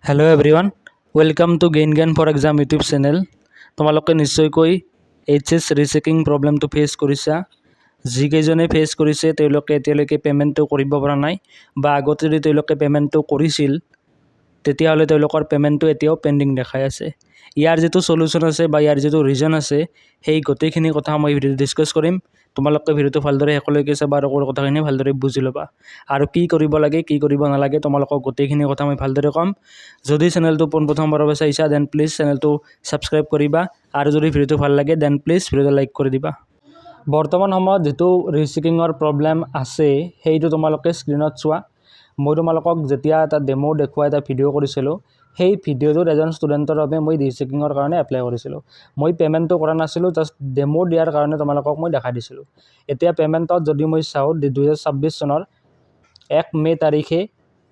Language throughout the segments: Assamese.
Hello' everyone, welcome to gain জ্ঞান ফৰ এক্সাম ইউটিউব চেনেল। তোমালোকে নিশ্চয়কৈ এইচএছ ৰিচেকিং প্ৰব্লেমটো ফেচ কৰিছা। যিকেইজনে ফেচ কৰিছে তেওঁলোকে এতিয়ালৈকে পে'মেণ্টটো কৰিব পৰা নাই, বা আগতে যদি তেওঁলোকে পে'মেণ্টটো কৰিছিল তেতিয়াহ'লে তেওঁলোকৰ পে'মেণ্টটো এতিয়াও পেণ্ডিং দেখাই আছে। ইয়াৰ যিটো চলিউশ্যন আছে বা ইয়াৰ যিটো ৰিজন আছে, সেই গোটেইখিনি কথা মই ভিডিঅ'ত ডিছকাছ কৰিম। তোমালোকে ভিডিঅ'টো ভালদৰে শেষলৈকে চাবা আৰু কথাখিনি ভালদৰে বুজি ল'বা, আৰু কি কৰিব লাগে কি কৰিব নালাগে তোমালোকক গোটেইখিনি কথা মই ভালদৰে ক'ম। যদি চেনেলটো পোনপ্ৰথমবাৰৰ বাবে চাইছা দেন প্লিজ চেনেলটো ছাবস্ক্ৰাইব কৰিবা, আৰু যদি ভিডিঅ'টো ভাল লাগে দেন প্লিজ ভিডিঅ'টো লাইক কৰি দিবা। বৰ্তমান সময়ত যিটো ৰিচেকিঙৰ প্ৰব্লেম আছে সেইটো তোমালোকে স্ক্ৰীণত চোৱা। মই তোমালোকক যেতিয়া এটা ডেমো দেখুৱাই এটা ভিডিঅ' কৰিছিলোঁ, সেই ভিডিঅ'টোত এজন ষ্টুডেণ্টৰ বাবে মই ৰিচেকিঙৰ কাৰণে এপ্লাই কৰিছিলোঁ। মই পে'মেণ্টটো কৰা নাছিলোঁ, জাষ্ট ডেমো দিয়াৰ কাৰণে তোমালোকক মই দেখাই দিছিলোঁ। এতিয়া পে'মেণ্টত যদি মই চাওঁ 2026 চনৰ 1 মে' তাৰিখে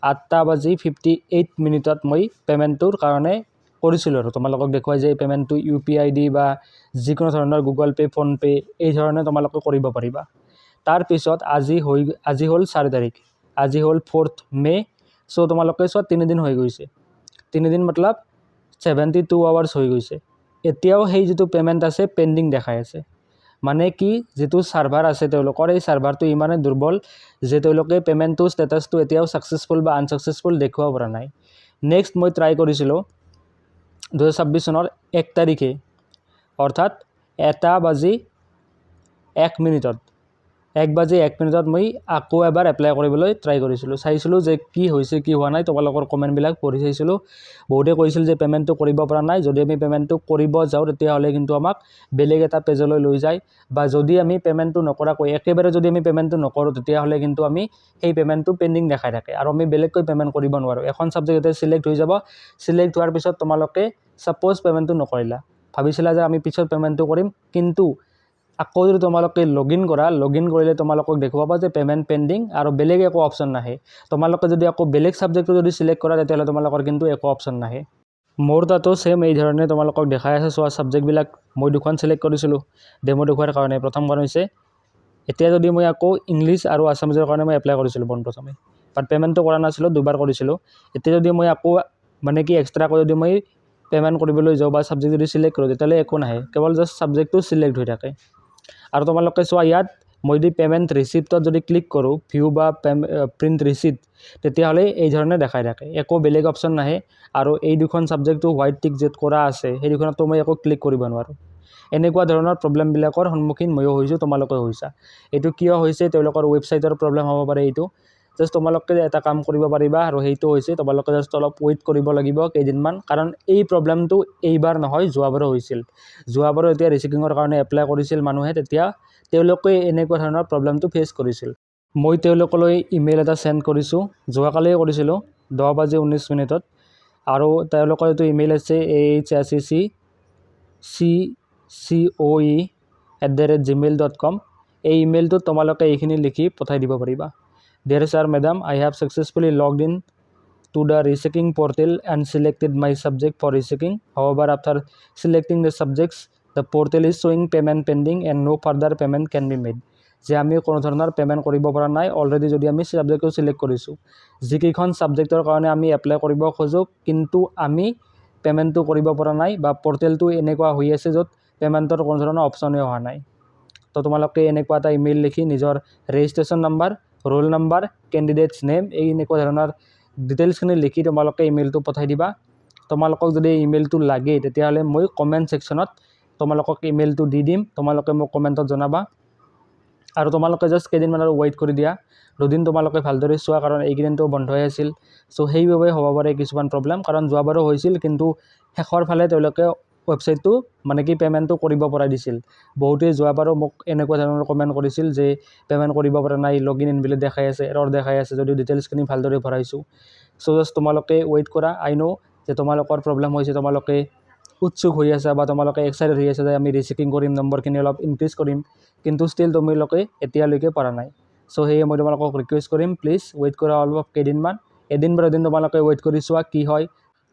8:58 মই পে'মেণ্টটোৰ কাৰণে কৰিছিলোঁ, আৰু তোমালোকক দেখুৱাই যে পে'মেণ্টটো UPI বা যিকোনো ধৰণৰ গুগল পে', ফোনপে' এই ধৰণে তোমালোকে কৰিব পাৰিবা। তাৰপিছত আজি হ'ল 4 তাৰিখ, আজি হ'ল 4 মে'। চ' তোমালোকে চোৱা 3 দিন হৈ গৈছে, 3 দিন মতলব 72 আৱাৰ্ছ হৈ গৈছে। এতিয়াও সেই যিটো পে'মেণ্ট আছে পেণ্ডিং দেখাই আছে। মানে কি, যিটো ছাৰ্ভাৰ আছে তেওঁলোকৰ, এই ছাৰ্ভাৰটো ইমানেই দুৰ্বল যে তেওঁলোকে পে'মেণ্টটো ষ্টেটাছটো এতিয়াও ছাকচেছফুল বা আনছাকচেছফুল দেখুৱাব পৰা নাই। নেক্সট মই ট্ৰাই কৰিছিলোঁ 2026 চনৰ 1 তাৰিখে, অৰ্থাৎ 1:01 মই আকৌ এবাৰ এপ্লাই কৰিবলৈ ট্ৰাই কৰিছিলোঁ। চাইছিলোঁ যে কি হৈছে কি হোৱা নাই, তোমালোকৰ কমেণ্টবিলাক পঢ়ি চাইছিলোঁ। বহুতে কৈছিল যে পে'মেণ্টটো কৰিব পৰা নাই। যদি আমি পে'মেণ্টটো কৰিব যাওঁ তেতিয়াহ'লে কিন্তু আমাক বেলেগ এটা পেজলৈ লৈ যায়, বা যদি আমি পে'মেণ্টটো নকৰাকৈ একেবাৰে যদি আমি পে'মেণ্টটো নকৰোঁ তেতিয়াহ'লে কিন্তু আমি সেই পে'মেণ্টটো পেণ্ডিং দেখাই থাকে, আৰু আমি বেলেগকৈ পে'মেণ্ট কৰিব নোৱাৰোঁ। এখন ছাবজেক্ট এতিয়া ছিলেক্ট হৈ যাব, ছিলেক্ট হোৱাৰ পিছত তোমালোকে ছাপ'জ পে'মেণ্টটো নকৰিলা, ভাবিছিলা যে আমি পিছত পে'মেণ্টটো কৰিম, কিন্তু আকৌ যদি তোমালোকে লগ ইন কৰিলে তোমালোকক দেখুৱাব যে পে'মেণ্ট পেণ্ডিং, আৰু বেলেগ একো অপশ্যন নাহে। তোমালোকে যদি আকৌ বেলেগ ছাবজেক্টটো যদি ছিলেক্ট কৰা তেতিয়াহ'লে তোমালোকৰ কিন্তু একো অপশ্যন নাহে। মোৰ তাতো ছেম এই ধৰণে তোমালোকক দেখাই আছে। চোৱা, ছাবজেক্টবিলাক মই দুখন ছিলেক্ট কৰিছিলোঁ ডেমো দেখুৱাৰ কাৰণে। প্ৰথমখন হৈছে, এতিয়া যদি মই আকৌ ইংলিছ আৰু আছামিজৰ কাৰণে মই এপ্লাই কৰিছিলোঁ পোনপ্ৰথমে, বাট পে'মেণ্টটো কৰা নাছিলোঁ, দুবাৰ কৰিছিলোঁ। এতিয়া যদি মই আকৌ মানে কি এক্সট্ৰাকৈ যদি মই পে'মেণ্ট কৰিবলৈ যাওঁ বা ছাবজেক্ট যদি ছিলেক্ট কৰোঁ তেতিয়াহ'লে একো নাহে, কেৱল জাষ্ট ছাবজেক্টটো ছিলেক্ট হৈ থাকে। আৰু তোমালোকে চোৱা, ইয়াত মই যদি পে'মেণ্ট ৰিচিপ্টত যদি ক্লিক কৰোঁ, ভিউ বা প্ৰিণ্ট ৰিচিপ্ট, তেতিয়াহ'লে এই ধৰণে দেখাই থাকে, একো বেলেগ অপশ্যন নাহে। আৰু এই দুখন ছাবজেক্টটো হোৱাইট টিক য'ত কৰা আছে সেই দুখনতো মই একো ক্লিক কৰিব নোৱাৰোঁ। এনেকুৱা ধৰণৰ প্ৰব্লেমবিলাকৰ সন্মুখীন ময়ো হৈছোঁ, তোমালোকে হৈছা। এইটো কিয় হৈছে, তেওঁলোকৰ ৱেবছাইটৰ প্ৰব্লেম হ'ব পাৰে। এইটো জাষ্ট তোমালোকে এটা কাম কৰিব পাৰিবা, আৰু সেইটো হৈছে তোমালোকে জাষ্ট অলপ ৱেইট কৰিব লাগিব কেইদিনমান, কাৰণ এই প্ৰব্লেমটো এইবাৰ নহয়, যোৱাবাৰো হৈছিল। যোৱাবাৰো এতিয়া ৰিচেকিঙৰ কাৰণে এপ্লাই কৰিছিল মানুহে, তেতিয়া তেওঁলোকে এনেকুৱা ধৰণৰ প্ৰব্লেমটো ফেচ কৰিছিল। মই তেওঁলোকলৈ ইমেইল এটা চেণ্ড কৰিছোঁ, যোৱাকালিয়ে কৰিছিলোঁ 10:19 আৰু তেওঁলোকৰ এইটো ইমেইল আছে ahaccoe@gmail.com। এই ইমেইলটোত তোমালোকে এইখিনি লিখি পঠাই দিব পাৰিবা। Dear sir, madam, I have successfully logged in to the rechecking portal and selected my subject for rechecking. However, after selecting the subjects, the portal is showing payment pending and no further payment can be made. যে আমি কোনো ধৰণৰ পে'মেণ্ট কৰিব পৰা নাই। অলৰেডি যদি আমি ছাবজেক্টটো ছিলেক্ট কৰিছোঁ, যিকেইখন ছাবজেক্টৰ কাৰণে আমি এপ্লাই কৰিব খোজোঁ, কিন্তু আমি পে'মেণ্টটো কৰিব পৰা নাই, বা পৰ্টেলটো এনেকুৱা হৈ আছে য'ত পে'মেণ্টৰ কোনো ধৰণৰ অপশ্যনেই অহা নাই। তো তোমালোকে এনেকুৱা এটা ইমেইল লিখি নিজৰ registration number, roll number, candidates name, এই এনেকুৱা ধৰণৰ ডিটেইলছখিনি লিখি তোমালোকে ইমেইলটো পঠাই দিবা। তোমালোকক যদি ইমেইলটো লাগে তেতিয়াহ'লে মই কমেণ্ট ছেকশ্যনত তোমালোকক ইমেইলটো দি দিম, তোমালোকে মোক কমেণ্টত জনাবা। আৰু তোমালোকে জাষ্ট কেইদিনমান আৰু ৱেইট কৰি দিয়া, দুদিন তোমালোকে ভালদৰে চোৱা, কাৰণ এইকেইদিনটো বন্ধই আছিল। চ' সেইবাবে হ'ব পাৰে কিছুমান প্ৰব্লেম, কাৰণ যোৱাবাৰো হৈছিল, কিন্তু শেষৰ ফালে তেওঁলোকে ৱেবছাইটটো মানে কি পে'মেণ্টটো কৰিব পৰাই দিছিল। বহুতেই যোৱাবাৰো মোক এনেকুৱা ধৰণৰ কমেণ্ট কৰিছিল যে পে'মেণ্ট কৰিব পৰা নাই, লগ ইন ইনভেলিড দেখাই আছে, এৰৰ দেখাই আছে, যদিও ডিটেইলছখিনি ভালদৰে ভৰাইছোঁ। চ' জাষ্ট তোমালোকে ৱেইট কৰা। আই ন' যে তোমালোকৰ প্ৰব্লেম হৈছে, তোমালোকে উৎসুক হৈ আছা বা তোমালোকে এক্সাইটেড হৈ আছে যে আমি ৰিচেকিং কৰিম, নম্বৰখিনি অলপ ইনক্ৰিজ কৰিম, কিন্তু ষ্টিল তোমালোকে এতিয়ালৈকে পৰা নাই। চ' সেয়ে মই তোমালোকক ৰিকুৱেষ্ট কৰিম, প্লিজ ৱেইট কৰা অলপ কেইদিনমান, এদিন বা দুদিন তোমালোকে ৱেইট কৰি চোৱা কি হয়।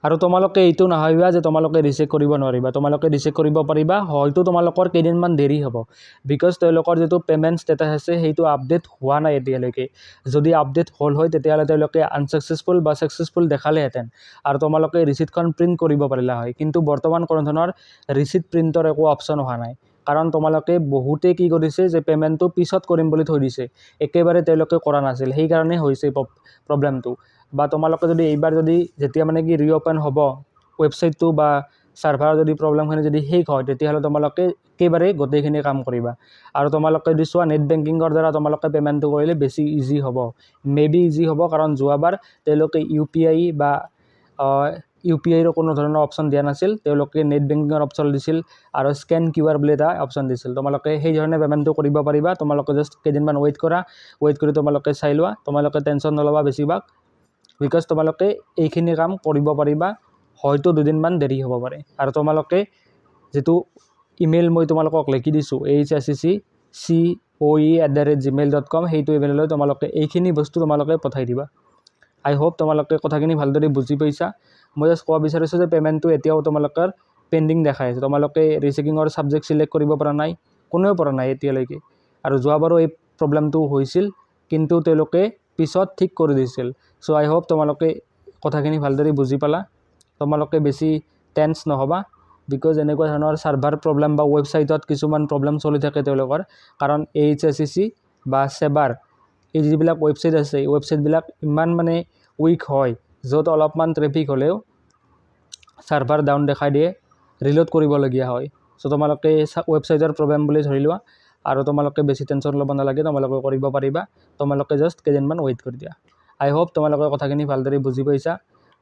আৰু তোমালোকে এইটো নাভাবিবা যে তোমালোকে ৰিচেক কৰিব নোৱাৰিবা, তোমালোকে ৰিচেক কৰিব পাৰিবা, হয়তো তোমালোকৰ কেইদিনমান দেৰি হ'ব বিকজ তেওঁলোকৰ যিটো পে'মেণ্ট ষ্টেটাছ আছে সেইটো আপডেট হোৱা নাই এতিয়ালৈকে। যদি আপডেট হ'ল হয় তেতিয়াহ'লে তেওঁলোকে আনচাকচেছফুল বা ছাকচেছফুল দেখালেহেঁতেন আৰু তোমালোকে ৰিচিপ্টখন প্ৰিণ্ট কৰিব পাৰিলা হয়। কিন্তু বৰ্তমান কোনো ধৰণৰ ৰিচিপ্ট প্ৰিণ্টৰ একো অপশ্যন অহা নাই, কাৰণ তোমালোকে বহুতে কি কৰিছে যে পে'মেণ্টটো পিছত কৰিম বুলি থৈ দিছে, একেবাৰে তেওঁলোকে কৰা নাছিল, সেইকাৰণে হৈছে প্ৰব্লেমটো। বা তোমালোকে যদি এইবাৰ যদি যেতিয়া মানে কি ৰিঅ'পেন হ'ব ৱেবছাইটটো বা ছাৰ্ভাৰৰ যদি প্ৰব্লেমখিনি যদি শেষ হয় তেতিয়াহ'লে তোমালোকে একেবাৰে গোটেইখিনি কাম কৰিবা। আৰু তোমালোকে যদি চোৱা নেট বেংকিঙৰ দ্বাৰা তোমালোকে পে'মেণ্টটো কৰিলে বেছি ইজি হ'ব, মেবি ইজি হ'ব, কাৰণ যোৱাবাৰ তেওঁলোকে UPI বা UPIৰ কোনো ধৰণৰ অপশ্যন দিয়া নাছিল, তেওঁলোকে নেট বেংকিঙৰ অপশ্যন দিছিল আৰু স্কেন QR বুলি এটা অপশ্যন দিছিল। তোমালোকে সেই ধৰণে পে'মেণ্টটো কৰিব পাৰিবা। তোমালোকে জাষ্ট কেইদিনমান ৱেইট কৰা, ৱেইট কৰি তোমালোকে চাই লোৱা, তোমালোকে টেনশ্যন নল'বা বেছিভাগ, বিকজ তোমালোকে এইখিনি কাম কৰিব পাৰিবা, হয়তো দুদিনমান দেৰি হ'ব পাৰে। আৰু তোমালোকে যিটো ইমেইল মই তোমালোকক লিখি দিছোঁ hsccoe@gmail.com সেইটো ইমেইললৈ তোমালোকে এইখিনি বস্তু তোমালোকে পঠাই দিবা। আই হোপ তোমালোকে কথাখিনি ভালদৰে বুজি পাইছা। মই জাষ্ট ক'ব বিচাৰিছোঁ যে পে'মেণ্টটো এতিয়াও তোমালোকৰ পেণ্ডিং দেখাই আছে, তোমালোকে ৰিচেকিঙৰ ছাবজেক্ট ছিলেক্ট কৰিব পৰা নাই, কোনেও পৰা নাই এতিয়ালৈকে। আৰু যোৱাবাৰো এই প্ৰব্লেমটো হৈছিল, কিন্তু তেওঁলোকে পিছত ঠিক কৰি দিছিল। চ' আই হোপ তোমালোকে কথাখিনি ভালদৰে বুজি পালা। তোমালোকে বেছি টেন্স নহ'বা, বিকজ এনেকুৱা ধৰণৰ ছাৰ্ভাৰ প্ৰব্লেম বা ৱেবছাইটত কিছুমান প্ৰব্লেম চলি থাকে তেওঁলোকৰ, কাৰণ HSCC বা সেবাৰ এই যিবিলাক ৱেবছাইট আছে এই ৱেবছাইটবিলাক ইমান মানে উইক হয়, য'ত অলপমান ট্ৰেফিক হ'লেও ছাৰ্ভাৰ ডাউন দেখাই দিয়ে, ৰিলোড কৰিবলগীয়া হয়। চ' তোমালোকে ৱেবছাইটৰ প্ৰব্লেম বুলি ধৰি লোৱা আৰু তোমালোকে বেছি টেনশ্যন ল'ব নালাগে, তোমালোকে কৰিব পাৰিবা, তোমালোকে জাষ্ট কেইদিনমান ৱেইট কৰি দিয়া। আই হোপ তোমালোকে কথাখিনি ভালদৰে বুজি পাইছা।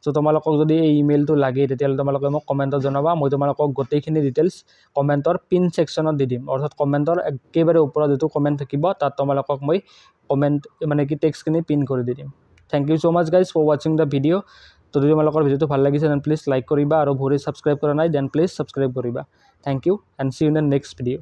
চ' তোমালোকক যদি এই ইমেইলটো লাগে তেতিয়াহ'লে তোমালোকে মোক কমেণ্টত জনাবা, মই তোমালোকক গোটেইখিনি ডিটেইলছ কমেণ্টৰ পিন ছেকশ্যনত দি দিম, অৰ্থাৎ কমেণ্টৰ একেবাৰে ওপৰত যিটো কমেণ্ট থাকিব তাত তোমালোকক মই কমেণ্ট মানে কি টেক্সটখিনি পিন কৰি দি দিম। Thank you so' much guys for ৱাচিং দ্য ভিডিঅ'। তো যদি তোমালোকৰ ভিডিঅ'টো ভাল লাগিছে দেন প্লিজ লাইক কৰিবা, আৰু ভৰি ছাবস্ক্ৰাইব কৰা নাই দেন প্লিজ ছাবস্ক্ৰাইব কৰিবা। Thank you and see you in the next video'.